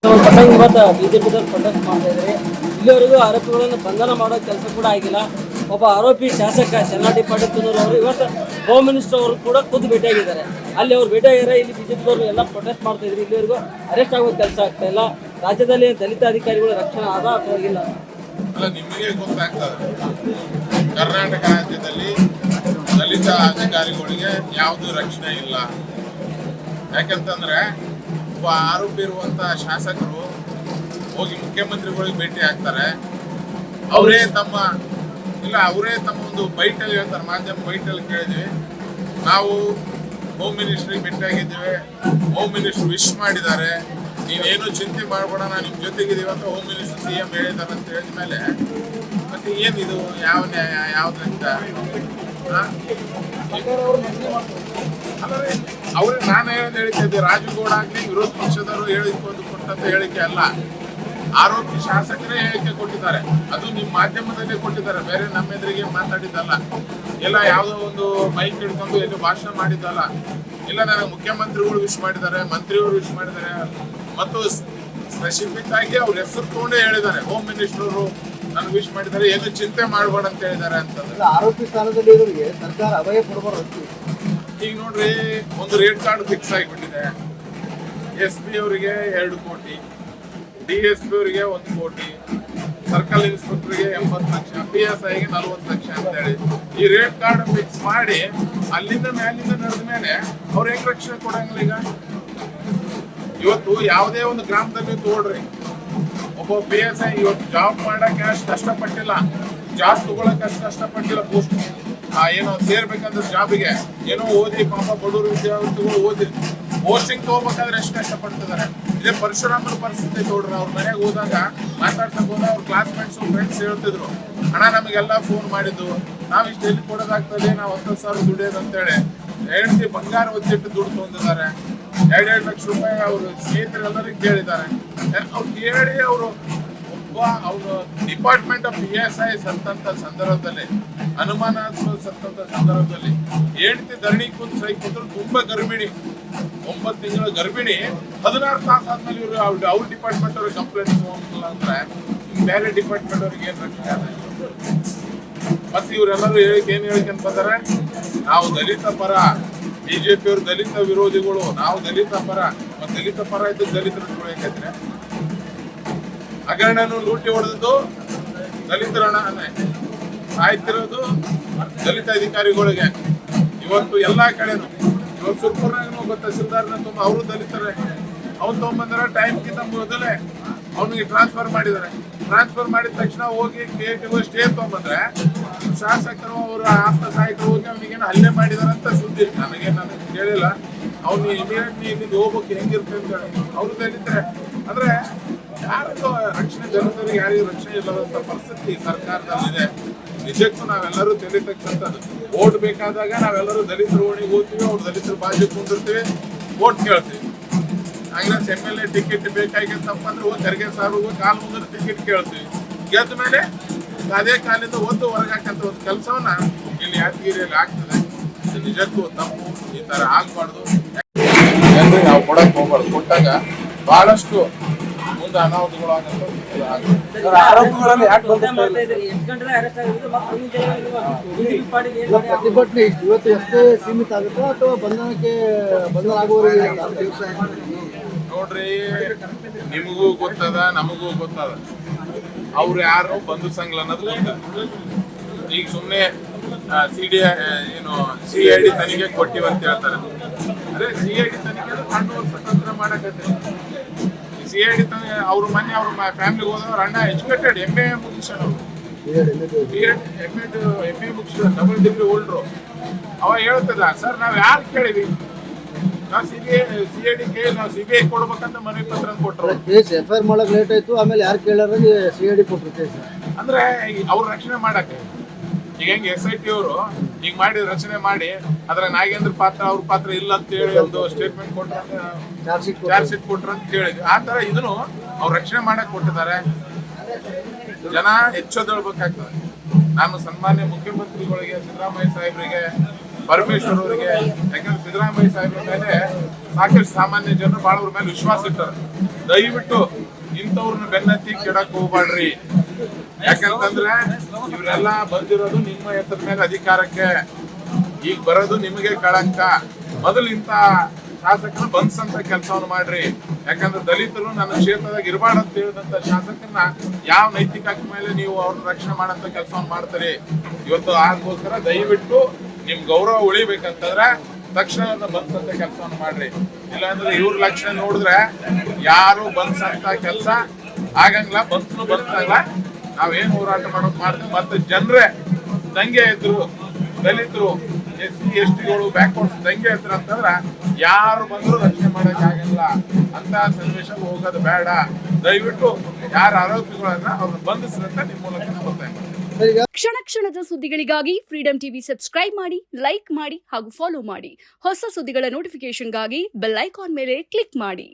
ಪಟ್ಟಂಗ ಇವತ್ತು ಬಿಜೆಪಿದವ್ರು ಪ್ರೊಟೆಸ್ಟ್ ಮಾಡ್ತಾ ಇದ್ದಾರೆ. ಇಲ್ಲಿವರೆಗೂ ಆರೋಪಿಗಳನ್ನು ಬಂಧನ ಮಾಡೋ ಕೆಲಸ ಕೂಡ ಆಗಿಲ್ಲ. ಒಬ್ಬ ಆರೋಪಿ ಶಾಸಕ ಚನ್ನಾಡಿ ಪಾಟೀಲ್ ಅವರು ಇವತ್ತು ಹೋಮ್ ಮಿನಿಸ್ಟರ್ ಅವರು ಕೂಡ ಖುದ್ದು ಭೇಟಿಯಾಗಿದ್ದಾರೆ. ಅಲ್ಲಿ ಅವ್ರು ಭೇಟಿಯಾಗಿದ್ದಾರೆ. ಇಲ್ಲಿ ಬಿಜೆಪಿದವರು ಎಲ್ಲ ಪ್ರೊಟೆಸ್ಟ್ ಮಾಡ್ತಾ ಇದ್ರು. ಇಲ್ಲಿವರೆಗೂ ಅರೆಸ್ಟ್ ಆಗೋ ಕೆಲಸ ಆಗ್ತಾ ಇಲ್ಲ. ರಾಜ್ಯದಲ್ಲಿ ದಲಿತ ಅಧಿಕಾರಿಗಳು ರಕ್ಷಣೆ ಆದ ಅಥವಾ ಇಲ್ಲ ಅಲ್ಲ, ನಿಮಗೆ ಗೊತ್ತಾಗ್ತದೆ. ಕರ್ನಾಟಕ ರಾಜ್ಯದಲ್ಲಿ ದಲಿತ ಅಧಿಕಾರಿಗಳಿಗೆ ಯಾವುದು ರಕ್ಷಣೆ ಇಲ್ಲ. ಯಾಕಂತಂದ್ರೆ ಒಬ್ಬ ಆರೋಪಿ ಇರುವಂತಹ ಶಾಸಕರು ಹೋಗಿ ಮುಖ್ಯಮಂತ್ರಿಗಳಿಗೆ ಭೇಟಿ ಆಗ್ತಾರೆ. ಅವರೇ ತಮ್ಮ ಒಂದು ಬೈಟಲ್ಲಿ ಹೇಳ್ತಾರೆ, ಮಾಧ್ಯಮ ಬೈಟಲ್ಲಿ ಕೇಳಿದ್ವಿ, ನಾವು ಹೋಮ್ ಮಿನಿಸ್ಟ್ರಿಗೆ ಭೇಟಿಯಾಗಿದ್ದೇವೆ, ಹೋಮ್ ಮಿನಿಸ್ಟರ್ ವಿಶ್ ಮಾಡಿದ್ದಾರೆ, ನೀನೇನು ಚಿಂತೆ ಮಾಡ್ಬೇಡ, ನಾನು ನಿಮ್ಮ ಜೊತೆಗಿದ್ದೀವಿ ಅಂತ ಹೋಮ್ ಮಿನಿಸ್ಟರ್ CM ಹೇಳಿದ್ದಾರೆ ಅಂತ ಹೇಳಿದ ಮೇಲೆ ಮತ್ತೆ ಏನಿದು ಯಾವ ನ್ಯಾಯ, ಯಾವ್ದ್ರಿಂದ? ಅಲ್ಲರಿ, ಅವ್ರಿಗೆ ನಾನು ಹೇಳಿದ್ದೆ, ರಾಜುಗೌಡ ಆಗಲಿ ವಿರೋಧ ಪಕ್ಷದವರು ಕೊಟ್ಟಂತ ಹೇಳಿಕೆ ಅಲ್ಲ, ಆರೋಪಿ ಶಾಸಕರೇ ಹೇಳಿಕೆ ಕೊಟ್ಟಿದ್ದಾರೆ. ಅದು ನಿಮ್ಮ ಮಾಧ್ಯಮದಲ್ಲೇ ಕೊಟ್ಟಿದ್ದಾರೆ, ಬೇರೆ ನಮ್ಮ ಎದುರಿಗೆ ಮಾತಾಡಿದ್ದಲ್ಲ. ಎಲ್ಲ ಯಾವುದೋ ಒಂದು ಮೈಕ್ ಹಿಡ್ಕೊಂಡು ಎಲ್ಲಿ ಭಾಷಣ ಮಾಡಿದ್ದಲ್ಲ. ಇಲ್ಲ, ನನಗೆ ಮುಖ್ಯಮಂತ್ರಿಗಳು ವಿಶ್ ಮಾಡಿದ್ದಾರೆ, ಮಂತ್ರಿಗಳು ವಿಶ್ ಮಾಡಿದ್ದಾರೆ, ಮತ್ತು ಸ್ಪೆಸಿಫಿಕ್ ಆಗಿ ಅವ್ರ ಹೆಸರು ತಗೊಂಡೇ ಹೇಳಿದ್ದಾರೆ. ಹೋಮ್ ಮಿನಿಸ್ಟರ್ ನನಗೆ ವಿಶ್ ಮಾಡಿದ್ದಾರೆ, ಏನು ಚಿಂತೆ ಮಾಡಬೇಡ ಅಂತ ಹೇಳಿದ್ದಾರೆ ಅಂತಂದ್ರೆ ಆರೋಪಿ ಸ್ಥಾನದಲ್ಲಿ ಇರೋರಿಗೆ ಸರ್ಕಾರ ಅಭಯ ಕೊಡಬಾರ್ದು. ಈಗ ನೋಡ್ರಿ, ಒಂದು ರೇಟ್ ಕಾರ್ಡ್ ಫಿಕ್ಸ್ ಆಗಿಬಿಟ್ಟಿದೆ. SP ಅವರಿಗೆ 2 ಕೋಟಿ, DSP ಅವರಿಗೆ 1 ಕೋಟಿ, ಸರ್ಕಲ್ ಇನ್ಸ್ಪೆಕ್ಟರ್ಗೆ 80 ಲಕ್ಷ, PSIಗೆ 40 ಲಕ್ಷ ಅಂತೇಳಿ ಈ ರೇಟ್ ಕಾರ್ಡ್ ಫಿಕ್ಸ್ ಮಾಡಿ ಅಲ್ಲಿಂದ ನಡೆದ ಮೇಲೆ ಅವ್ರು ಹೆಂಗ್ ರಕ್ಷಣೆ ಕೊಡಂಗಿಲ್ಲ? ಈಗ ಇವತ್ತು ಯಾವುದೇ ಒಂದು ಗ್ರಾಮದಲ್ಲಿ ತೋಡ್ರಿ, ಒಬ್ಬ PSI ಇವತ್ತು ಜಾಬ್ ಮಾಡಕ್ಕೆ ಅಷ್ಟು ಕಷ್ಟಪಟ್ಟಿಲ್ಲ, ಜಾಬ್ ತಗೊಳಕ್ಕೆ ಅಷ್ಟು ಕಷ್ಟಪಟ್ಟಿಲ್ಲ. ಪೋಸ್ಟ್ ಏನೋ ಸೇರ್ಬೇಕಂದ್ರೆ ಜಾಬಿಗೆ ಏನೋ ಓದಿ, ಪಾಪ ಬಡವರು ವಿದ್ಯಾರ್ಥಿಗಳು ಓದಿ ಪೋಸ್ಟಿಂಗ್ ತಗೋಬೇಕಾದ್ರೆ ಎಷ್ಟು ಕಷ್ಟಪಡ್ತಿದ್ದಾರೆ. ಇದೇ ಪರಶುರಾಮನ ಪರಿಸ್ಥಿತಿ ನೋಡ್ರಿ. ಅವ್ರ ಮನೆಗೆ ಹೋದಾಗ ಮಾತಾಡ್ಸಕ್ ಹೋದಾಗ ಅವ್ರ ಕ್ಲಾಸ್ಮೇಟ್ಸ್ ಫ್ರೆಂಡ್ಸ್ ಹೇಳ್ತಿದ್ರು, ಅಣ್ಣ ನಮಗೆಲ್ಲ ಫೋನ್ ಮಾಡಿದ್ದು, ನಾವು ಇಷ್ಟು ಎಲ್ಲಿ ಕೊಡೋದಾಗ್ತದೆ, ನಾವು 10,000 ದುಡಿಯೋದು ಅಂತೇಳಿ ಹೆಂಡತಿ ಬಂಗಾರ ಒತ್ತಿಟ್ಟು ದುಡ್ಡು ತೊಂದಿದ್ದಾರೆ. 2 ಲಕ್ಷ ರೂಪಾಯಿ ಅವರು ಸ್ನೇಹಿತರೆಲ್ಲರಿಗೂ ಕೇಳಿದ್ದಾರೆ. ಅವ್ರು ಕೇಳಿ ಅವರು ಡಿಪಾರ್ಟ್ಮೆಂಟ್ ಆಫ್ PSI ಸತ್ತಂತ ಸಂದರ್ಭದಲ್ಲಿ, ಅನುಮಾನಾಸ್ಪದ ಸತ್ತಂತ ಸಂದರ್ಭದಲ್ಲಿ ಹೆಂಡತಿ ಧರಣಿ ಕೂತು ಸೈ ಕೂತು ತುಂಬಾ ಗರ್ಭಿಣಿ, 9 ತಿಂಗಳ ಗರ್ಭಿಣಿ, 16 ತಾಸು ಆದ್ಮೇಲೆ ಇವರು ಅವ್ರ ಡಿಪಾರ್ಟ್ಮೆಂಟ್ ಅವ್ರಿಗೆ ಕಂಪ್ಲೇಂಟ್ ತಗೊಂಡಿಲ್ಲ ಅಂದ್ರೆ ಬೇರೆ ಡಿಪಾರ್ಟ್ಮೆಂಟ್ ಅವ್ರಿಗೆ ಏನ್ ರಕ್ಷಣೆ ಆದ? ಮತ್ತೆ ಇವರೆಲ್ಲರೂ ಏನ್ ಹೇಳಿಕೆಂತ ಬಂದಾರೆ, ನಾವು ದಲಿತ ಪರ, BJP ಅವರು ದಲಿತ ವಿರೋಧಿಗಳು, ನಾವು ದಲಿತ ಪರ. ಮತ್ತೆ ದಲಿತ ಪರ ಇದ್ದು ದಲಿತರು ಯಾಕಂದ್ರೆ ಹಗರಣನು ಲೂಟಿ ಹೊಡೆದದ್ದು ದಲಿತರನ್ನ ಸಾಯ್ತಿರೋದು ದಲಿತ ಅಧಿಕಾರಿಗಳಿಗೆ. ಇವತ್ತು ಎಲ್ಲಾ ಕಡೆನೂ, ಇವತ್ತು ಸುರ್ಪುರ್ನಾಗೂ ತಹಸೀಲ್ದಾರ್ನ ತುಂಬ ಅವರು ದಲಿತರೇ. ಅವ್ನು ತಗೊಂಬಂದಾರ, ಟೈಮ್ಗಿಂತ ಮೊದಲೇ ಅವನಿಗೆ ಟ್ರಾನ್ಸ್ಫರ್ ಮಾಡಿದ್ದಾರೆ. ಟ್ರಾನ್ಸ್ಫರ್ ಮಾಡಿದ ತಕ್ಷಣ ಹೋಗಿ ಸ್ಟೇ ತಗೊಂಬಂದ್ರೆ ಶಾಸಕರು ಅವರ ಆಪ್ತ ಸಹಾಯಕರು ಹೋಗಿ ಅವನಿಗೇನು ಹಲ್ಲೆ ಮಾಡಿದಾರೆ ಅಂತ ಸುದ್ದಿ. ನನಗೆ ಕೇಳಿಲ್ಲ. ಅವ್ನು ಇಮಿಡಿಯೇಟ್ಲಿ ಇಲ್ಲಿಂದ ಹೋಗ್ಬೇಕು, ಹೆಂಗಿರ್ತದೆ ಅಂತ ಹೇಳಿ ಅವರು ದಲಿತರೆ. ಅಂದ್ರೆ ಯಾರಿಗೂ ರಕ್ಷಣೆ, ಜನರಿಗೆ ಯಾರಿಗೂ ರಕ್ಷಣೆ ಇಲ್ಲದಂತ ಪರಿಸ್ಥಿತಿ ಸರ್ಕಾರದಲ್ಲಿದೆ. ನಿಜಕ್ಕೂ ನಾವೆಲ್ಲರೂ ತಿಳಿತಕ್ಕಂಥದ್ದು. ಓಟ್ ಬೇಕಾದಾಗ ನಾವೆಲ್ಲರೂ ದಲಿತರ ಓಣಿಗೆ ಹೋಗ್ತೀವಿ, ಅವ್ರು ದಲಿತರ ಬಾಜು ಕುಂದಿರ್ತೀವಿ, ಓಟ್ ಕೇಳ್ತೀವಿ. ಕಾಂಗ್ರೆಸ್ MLA ಟಿಕೆಟ್ ಬೇಕಾಗಿತ್ತಪ್ಪ ಅಂದ್ರೆ ಹೋಗಿ ಖರ್ಗೆ ಸಾರ್ಗೂ ಕಾಲು ಮುಂದೆ ಟಿಕೆಟ್ ಕೇಳ್ತೀವಿ. ಗೆದ್ದ ಮೇಲೆ ಅದೇ ಕಾಲಿಂದ ಹೊರಗೆ ಹಾಕಂತ ಒಂದು ಕೆಲಸವನ್ನ ಇಲ್ಲಿ ಯಾದಗಿರಿಯಲ್ಲಿ ಆಗ್ತದೆ. ನಿಜಕ್ಕೂ ತಪ್ಪು, ಈ ತರ ಆಗ್ಬಾರ್ದು. ಜನರಿಗೆ ನಾವು ಕೊಡಕ್ ಹೋಗ್ಬಾರ್ದು. ಕೊಟ್ಟಾಗ ಬಹಳಷ್ಟು ಮುಂದೆ ಅನಾಹುತಗಳು ಆರೋಪಗಳನ್ನು ಯಾಕೆ ಪ್ರತಿಭಟನೆ ಇವತ್ತು ಎಷ್ಟೇ ಸೀಮಿತ ಆಗುತ್ತೋ ಅಥವಾ ಬಂಧನ ಆಗುವವರೆಗೆ ನೋಡ್ರಿ, ನಿಮಗೂ ಗೊತ್ತದ, ನಮಗೂ ಗೊತ್ತದ, ಅವ್ರು ಯಾರು ಬಂಧು ಸಂಘ ಅನ್ನೋದು ಗೊತ್ತದ. ಈಗ ಸುಮ್ಮನೆ CID ತನಿಖೆ ಕೊಟ್ಟಿವಂತ ಹೇಳ್ತಾರೆ. ಅದೇ CID ತನಿಖೆ ಕಣ್ಣು ಸ್ವತಂತ್ರ ಮಾಡಕತ್ತೆ. CID ತನಿಖೆ ಅವ್ರ ಮನೆ ಅವ್ರ ಫ್ಯಾಮಿಲಿಗೆ ಹೋದವ್ರು ಅಣ್ಣ ಎಜುಕೇಟೆಡ್, MA ಮುಗಿಸ್ಯಾನ, MA ಮುಗಿಸಿದ, ಡಬಲ್ ಡಿಗ್ರಿ ಹೋಲ್ಡ್ರು. ಅವ ಹೇಳ್ತದ, ಸರ್ ನಾವ್ ಯಾರು ಕೇಳಿವಿ, ನಾವು CID ಕೇಳಿ ನಾವು CBI ಕೊಡ್ಬೇಕಂತ ಮನವಿ ಪತ್ರ ಕೊಟ್ಟರು. ಕೇಸ್ FIR ಮಾಡಕ್ ಲೇಟ್ ಆಯ್ತು, ಆಮೇಲೆ ಯಾರು ಕೇಳಾರಂಗೆ CID ಕೊಟ್ಟರು ಕೇಸ್. ಅಂದ್ರೆ ಅವ್ರ ರಕ್ಷಣೆ ಮಾಡಕ್ಕೆ ಈಗ ಹೆಂಗೆ SIT ಅವರು ಈಗ ಮಾಡಿ ರಚನೆ ಮಾಡಿ ಅದ್ರ ನಾಗೇಂದ್ರ ಪಾತ್ರ ಅವ್ರ ಪಾತ್ರ ಇಲ್ಲ ಅಂತ ಹೇಳಿ ಒಂದು ಸ್ಟೇಟ್ಮೆಂಟ್ ಕೊಟ್ರ, ಚಾರ್ಜ್ ಶೀಟ್ ಕೊಟ್ರ ಅಂತ ಹೇಳಿದ್ವಿ. ಆ ತರ ಇದನ್ನು ಅವ್ರು ರಕ್ಷಣೆ ಮಾಡಕ್ ಕೊಟ್ಟಿದ್ದಾರೆ. ಜನ ಎಚ್ಚೆದ್ದೇಳ್ಬೇಕಾಗ್ತದೆ. ನಾನು ಸನ್ಮಾನ್ಯ ಮುಖ್ಯಮಂತ್ರಿಗಳಿಗೆ, ಸಿದ್ದರಾಮಯ್ಯ ಸಾಹೇಬರಿಗೆ, ಪರಮೇಶ್ವರ್ ಅವರಿಗೆ, ಯಾಕಂದ್ರೆ ಸಿದ್ದರಾಮಯ್ಯ ಸಾಹೇಬ್ರ ಮೇಲೆ ಸಾಕಷ್ಟು ಸಾಮಾನ್ಯ ಜನರು ಬಹಳ ಅವ್ರ ಮೇಲೆ ವಿಶ್ವಾಸ ಇಟ್ಟಾರೆ. ದಯವಿಟ್ಟು ಇಂಥವ್ರನ್ನ ಬೆನ್ನತ್ತಿ ಕೆಡಕ್ ಹೋಗ್ಬೇಡ್ರಿ. ಯಾಕಂತಂದ್ರೆ ಇವರೆಲ್ಲ ಬಂದಿರೋದು ನಿಮ್ಮ ಹೆಸರ ಮೇಲೆ ಅಧಿಕಾರಕ್ಕೆ, ಈಗ ಬರೋದು ನಿಮಗೆ ಕಳಂಕ. ಮೊದಲು ಇಂಥ ಶಾಸಕನ ಬಂಧಿಸಂತ ಕೆಲಸವನ್ನು ಮಾಡ್ರಿ. ಯಾಕಂದ್ರೆ ದಲಿತರು ನನ್ನ ಕ್ಷೇತ್ರದಾಗ ಇರಬಾರ್ದು ಅಂತ ಹೇಳಿದಂತ ಶಾಸಕನ ಯಾವ ನೈತಿಕತೆ ಮೇಲೆ ನೀವು ಅವ್ರನ್ನ ರಕ್ಷಣೆ ಮಾಡಂತ ಕೆಲಸವನ್ನು ಮಾಡ್ತೀರಿ. ಇವತ್ತು ಅದಕ್ಕೋಸ್ಕರ ದಯವಿಟ್ಟು ನಿಮ್ ಗೌರವ ಉಳಿಬೇಕಂತಂದ್ರೆ ತಕ್ಷಣ ಬಂಧಿಸಂತ ಕೆಲಸವನ್ನು ಮಾಡ್ರಿ. ಇಲ್ಲಾಂದ್ರೆ ಇವ್ರ ಲಕ್ಷಣ ನೋಡಿದ್ರೆ ಯಾರು ಬಂಧಿಸಂತ ಕೆಲಸ ಆಗಂಗಿಲ್ಲ, ಬಂಧಿಸಂಗಿಲ್ಲ. ನಾವೇನ್ ಹೋರಾಟ ಮಾಡೋದು ಮಾಡ್ತೀವಿ. ಮತ್ತೆ ಜನರೇ ದಂಗೆ ಎದ್ರು, ದಲಿತರು SC STಗಳು ಬ್ಯಾಕ್ವರ್ಡ್ಸ್ ದಂಗೆ ಎದ್ರು ಅಂತಂದ್ರ ಯಾರು ಬಂದ್ರು ರಕ್ಷಣೆ ಮಾಡಕ್ ಆಗಲ್ಲ. ಅಂತ ಸನ್ನಿವೇಶ ಹೋಗೋದು ಬೇಡ. ದಯವಿಟ್ಟು ಯಾರ ಆರೋಪಿಗಳನ್ನ ಅವ್ರನ್ನ ಬಂಧಿಸಿದಂತ ನಿಮ್ಮ ಮೂಲಕ ಒತ್ತಾಯ ಮಾಡ್ತೀವಿ. ಕ್ಷಣ ಕ್ಷಣದ ಸುದ್ದಿಗಳಿಗಾಗಿ ಫ್ರೀಡಂ ಟಿವಿ ಸಬ್ಸ್ಕ್ರೈಬ್ ಮಾಡಿ, ಲೈಕ್ ಮಾಡಿ ಹಾಗೂ ಫಾಲೋ ಮಾಡಿ. ಹೊಸ ಸುದ್ದಿಗಳ ನೋಟಿಫಿಕೇಶನ್ಗಾಗಿ ಬೆಲ್ ಐಕಾನ್ ಮೇಲೆ ಕ್ಲಿಕ್ ಮಾಡಿ.